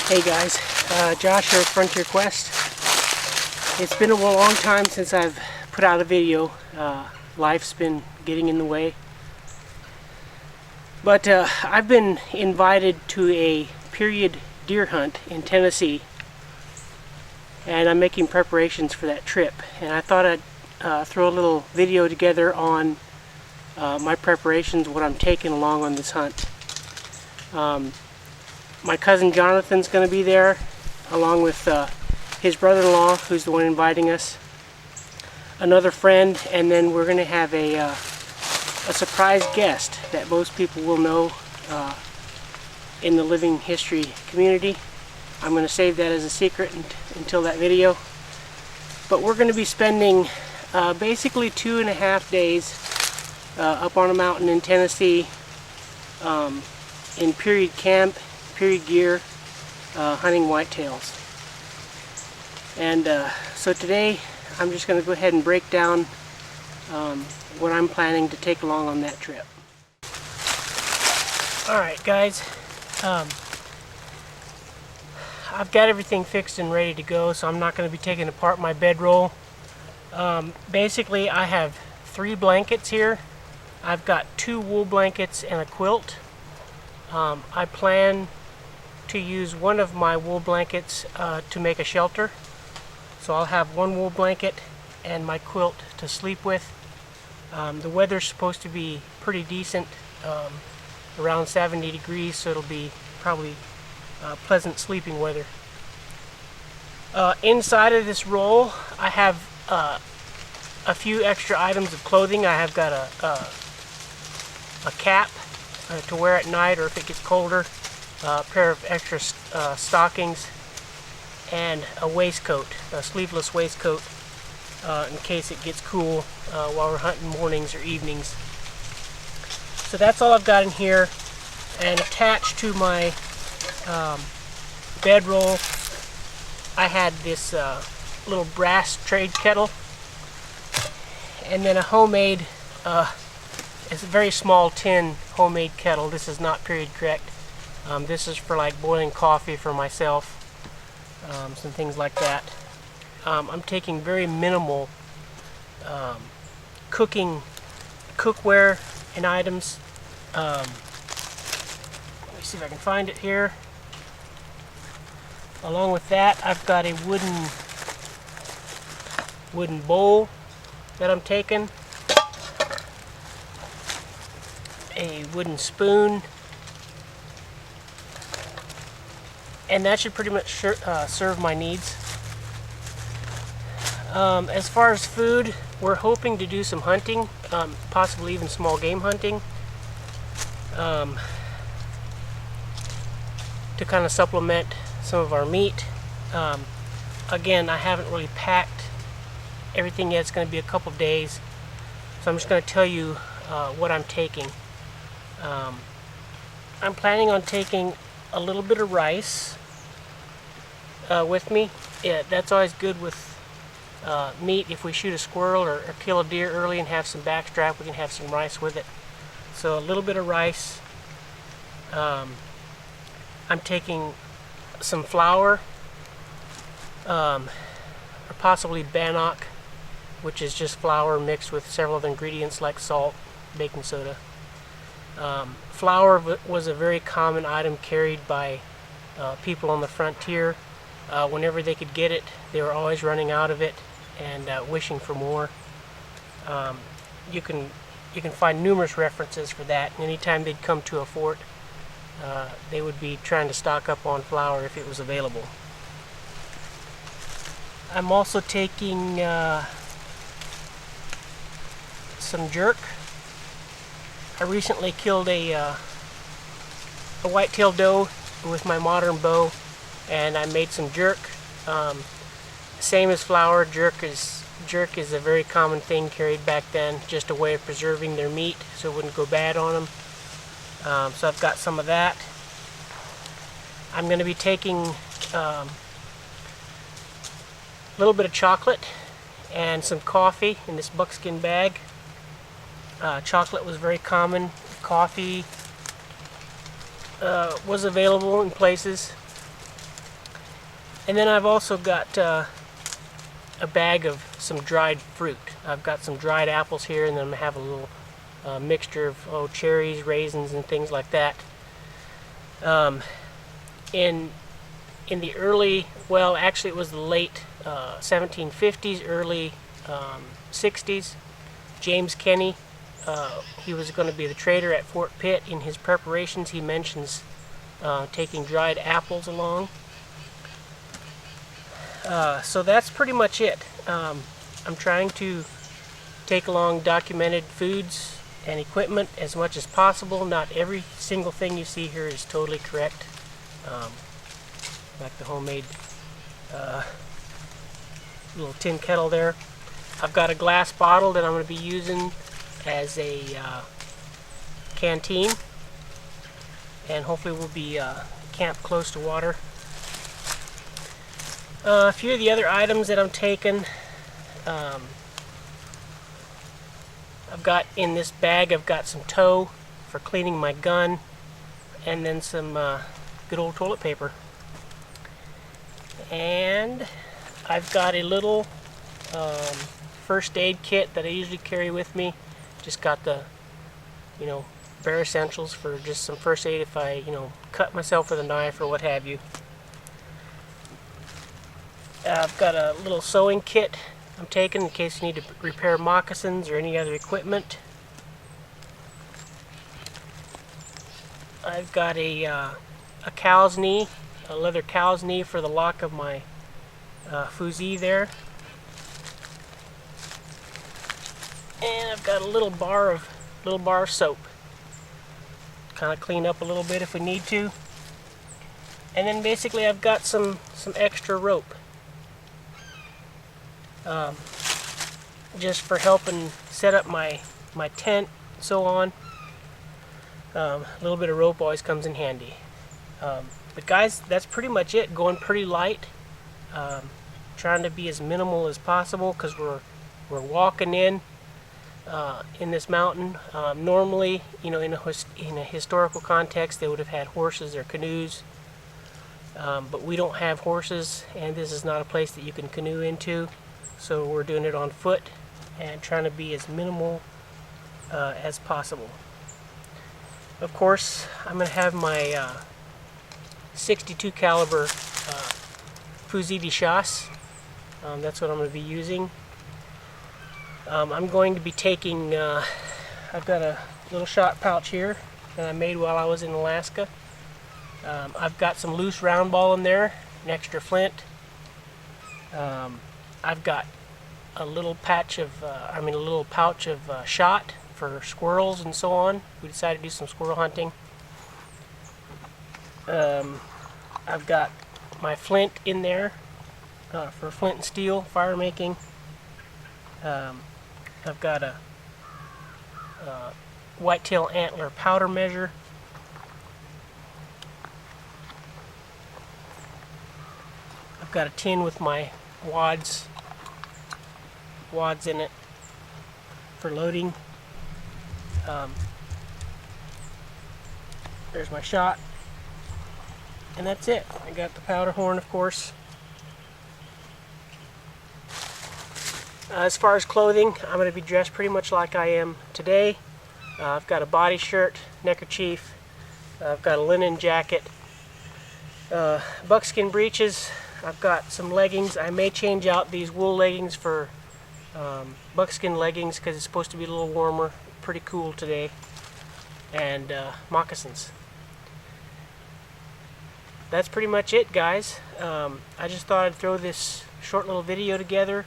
Hey guys, Josh here at Frontier Quest. It's been a long time since I've put out a video. Life's been getting in the way. But I've been invited to a period deer hunt in Tennessee. And I'm making preparations for that trip. And I thought I'd throw a little video together on my preparations, what I'm taking along on this hunt. My cousin Jonathan's going to be there, along with his brother-in-law, who's the one inviting us, another friend, and then we're going to have a surprise guest that most people will know in the living history community. I'm going to save that as a secret until that video. But we're going to be spending basically 2.5 days up on a mountain in Tennessee in period camp, period gear, hunting whitetails. And so today I'm just going to go ahead and break down what I'm planning to take along on that trip. Alright guys, I've got everything fixed and ready to go, so I'm not going to be taking apart my bedroll. Basically I have 3 blankets here. I've got 2 wool blankets and a quilt. I plan to use one of my wool blankets to make a shelter. So I'll have 1 wool blanket and my quilt to sleep with. The weather's supposed to be pretty decent, around 70 degrees, so it'll be probably pleasant sleeping weather. Inside of this roll I have a few extra items of clothing. I have got a cap to wear at night or if it gets colder, a pair of extra stockings, and a waistcoat, a sleeveless waistcoat, in case it gets cool while we're hunting mornings or evenings. So that's all I've got in here. And attached to my bedroll I had this little brass trade kettle, and then a homemade it's a very small tin homemade kettle. This is not period correct. This is for like boiling coffee for myself, some things like that. I'm taking very minimal cookware and items. Let me see if I can find it here. Along with that, I've got a wooden bowl that I'm taking, a wooden spoon, and that should pretty much serve my needs. As far as food, we're hoping to do some hunting, possibly even small game hunting, to kind of supplement some of our meat. Again, I haven't really packed everything yet. It's going to be a couple days, so I'm just going to tell you what I'm taking. I'm planning on taking a little bit of rice with me. Yeah, that's always good with meat. If we shoot a squirrel or kill a deer early and have some backstrap, we can have some rice with it. So a little bit of rice. I'm taking some flour, or possibly bannock, which is just flour mixed with several other ingredients like salt, baking soda. Flour was a very common item carried by people on the frontier. Whenever they could get it, they were always running out of it and wishing for more. You can find numerous references for that. Anytime they'd come to a fort, they would be trying to stock up on flour if it was available. I'm also taking some jerk. I recently killed a white-tailed doe with my modern bow, and I made some jerk. Same as flour, jerk is a very common thing carried back then, just a way of preserving their meat so it wouldn't go bad on them. So I've got some of that. I'm going to be taking a little bit of chocolate and some coffee in this buckskin bag. Chocolate was very common. Coffee was available in places. And then I've also got a bag of some dried fruit. I've got some dried apples here, and then I have a little mixture of cherries, raisins, and things like that. In the early, well, actually it was the late 1750s, early 60s, James Kenny, he was going to be the trader at Fort Pitt. In his preparations, he mentions taking dried apples along. So that's pretty much it. I'm trying to take along documented foods and equipment as much as possible. Not every single thing you see here is totally correct. Like the homemade little tin kettle there. I've got a glass bottle that I'm going to be using as a canteen, and hopefully we'll be camped close to water. A few of the other items that I'm taking, I've got in this bag, I've got some tow for cleaning my gun, and then some good old toilet paper. And I've got a little first aid kit that I usually carry with me. Just got the, bare essentials for just some first aid if I, cut myself with a knife or what have you. I've got a little sewing kit I'm taking in case you need to repair moccasins or any other equipment. I've got a cow's knee, a leather cow's knee for the lock of my fusee there. And I've got a little bar of soap. Kind of clean up a little bit if we need to. And then basically I've got some extra rope. Just for helping set up my tent and so on. A little bit of rope always comes in handy. But guys, that's pretty much it. Going pretty light. Trying to be as minimal as possible because we're walking in this mountain. Normally, in a historical context, they would have had horses or canoes. But we don't have horses, and this is not a place that you can canoe into. So we're doing it on foot and trying to be as minimal as possible. Of course, I'm going to have my 62 caliber fusil de chasse. That's what I'm going to be using. I'm going to be taking, I've got a little shot pouch here that I made while I was in Alaska. I've got some loose round ball in there, an extra flint. I've got a little pouch of shot for squirrels and so on. We decided to do some squirrel hunting. I've got my flint in there for flint and steel fire making. I've got a whitetail antler powder measure. I've got a tin with my wads in it for loading. There's my shot, and that's it. I got the powder horn, of course. As far as clothing, I'm going to be dressed pretty much like I am today. I've got a body shirt, neckerchief, I've got a linen jacket, buckskin breeches, I've got some leggings. I may change out these wool leggings for buckskin leggings because it's supposed to be a little warmer, pretty cool today, and moccasins. That's pretty much it, guys. I just thought I'd throw this short little video together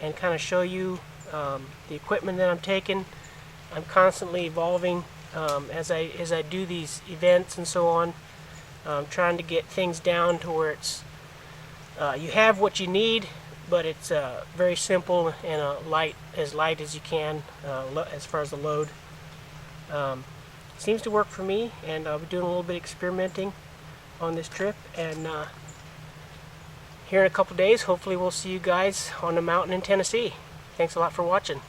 and kind of show you the equipment that I'm taking. I'm constantly evolving as I do these events and so on. Trying to get things down to where it's you have what you need, but it's very simple and light as you can as far as the load. Seems to work for me, and I'll be doing a little bit of experimenting on this trip, and here in a couple days hopefully we'll see you guys on the mountain in Tennessee. Thanks a lot for watching.